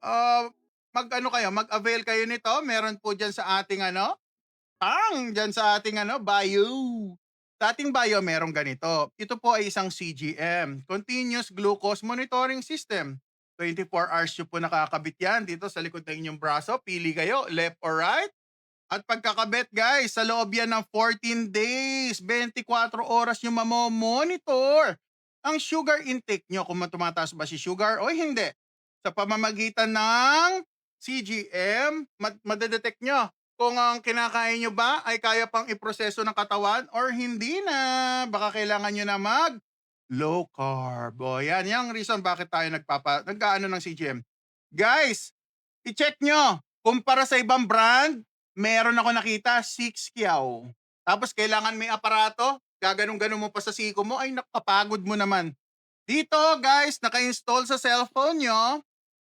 ah, mag-ano kayo, mag-avail kayo nito. Meron po diyan sa ating ano, diyan sa ating ano, bio. Sa ating bio merong ganito. Ito po ay isang CGM, Continuous Glucose Monitoring System. 24 hours nyo po nakakabit yan dito sa likod ng inyong braso. Pili kayo, left or right. At pagkakabit guys, sa loob yan ng 14 days, 24 oras nyo mamomonitor ang sugar intake nyo kung tumataas ba si sugar o hindi. Sa pamamagitan ng CGM, madedetect nyo kung ang kinakain nyo ba ay kaya pang iproseso ng katawan or hindi na. Baka kailangan nyo na mag low carb. O yan, yung reason bakit tayo nagkaano ng CGM. Guys, i-check nyo. Kumpara sa ibang brand, meron ako nakita 6 kyaw. Tapos kailangan may aparato, gaganong-ganon mo pa sa siko mo, ay nakapagod mo naman. Dito guys, naka-install sa cellphone nyo.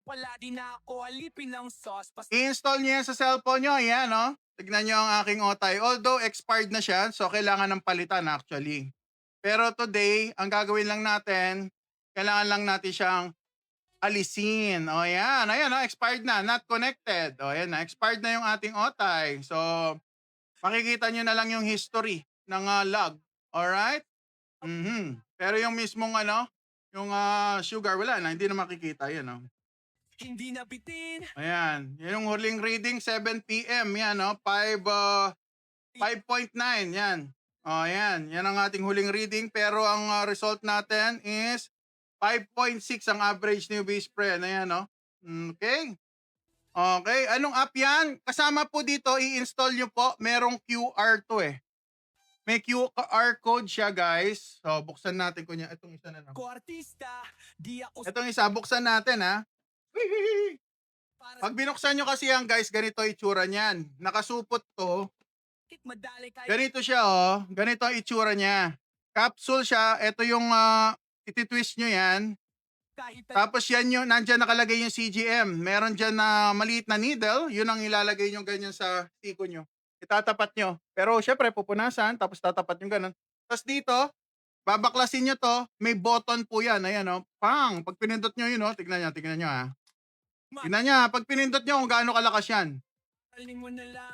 Wala din ako alipin ng sauce. I-install nyo yan sa cellphone nyo, ayan no. Tignan nyo ang aking otay. Although expired na siya, so kailangan ng palitan actually. Pero today, ang gagawin lang natin, kailangan lang natin siyang alisin. O yan, ayan no, expired na, not connected. O yan na, expired na yung ating otay. So, makikita nyo na lang yung history ng log. Alright? Pero yung mismong ano, yung sugar, wala na, hindi na makikita. Yan no. Hindi nabitin. Ayan, yan yung huling reading, 7 p.m. Yan no, 5.9 yan. O yan, yan ang ating huling reading. Pero ang result natin is 5.6 ang average new base spread. Ayan no. Okay. Okay, anong app yan? Kasama po dito, i-install nyo po. Merong QR to eh. May QR code siya guys. So, buksan natin kunya. Itong isa na lang. Ko artista, di ako Itong isa, buksan natin ha. para Pag binuksan nyo kasi yan guys, ganito itsura niyan. Nakasupot to. madali kayo. Ganito siya oh. Ganito ang itsura niya. Capsule siya. Ito yung ititwist nyo yan. Kahit Tapos yan yung, nandyan nakalagay yung CGM. Meron dyan na maliit na needle. Yun ang ilalagay nyo ganyan sa siko nyo. Itatapat nyo. Pero syempre, pupunasan. Tapos tatapat nyo ganun. Tapos dito, babaklasin nyo to. May button po yan. Ayan o. Pang! Pag pinindot nyo yun o. Tignan nyo ha. Tignan nyo ha. Pag pinindot nyo kung gaano kalakas yan. maling mo na lang.